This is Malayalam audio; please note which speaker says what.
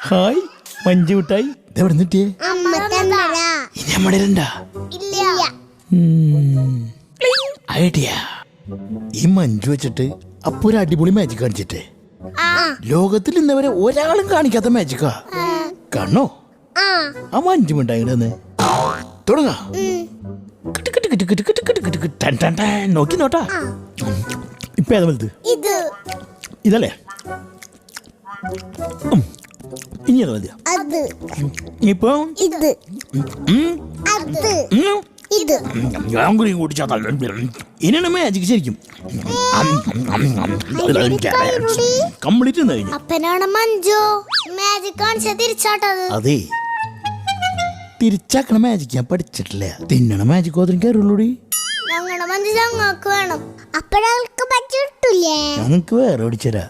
Speaker 1: ഹായ് മഞ്ജു മിഠായി ഇതെവിടെ നിന്നിട്ടേ ഇനി നമ്മുടെ ഐഡിയ. ഈ മഞ്ജു വെച്ചിട്ട് അപ്പൊ ഒരു അടിപൊളി മാജിക് കാണിച്ചിട്ടേ. ലോകത്തിൽ ഇന്നവരെ ഒരാളും കാണിക്കാത്ത മാജിക്കാ. കാണോ ആ മഞ്ജു മിഠായി തുടങ്ങാ. നോക്കി നോട്ടാ. ഇപ്പൊ ഏതാ വലുത്? ഇതല്ലേ? ഇനി ഏതാ വലുത്? ഇപ്പൊ ഇനിയാണ് മാജിക് ശരിക്കും കംപ്ലീറ്റ് കഴിഞ്ഞു. അതെ, തിരിച്ചാക്കണ മാജിക് ഞാൻ പഠിച്ചിട്ടില്ല. തിന്നണ മാജിക് അതിന് കയറുള്ളൂടി.
Speaker 2: ഞങ്ങളുടെ മഞ്ജു ഞങ്ങൾക്ക് വേണം. അപ്പോഴാൾക്ക് പറ്റിട്ടില്ലേ?
Speaker 1: ഞങ്ങൾക്ക് വേറെ ഓടിച്ചരാ.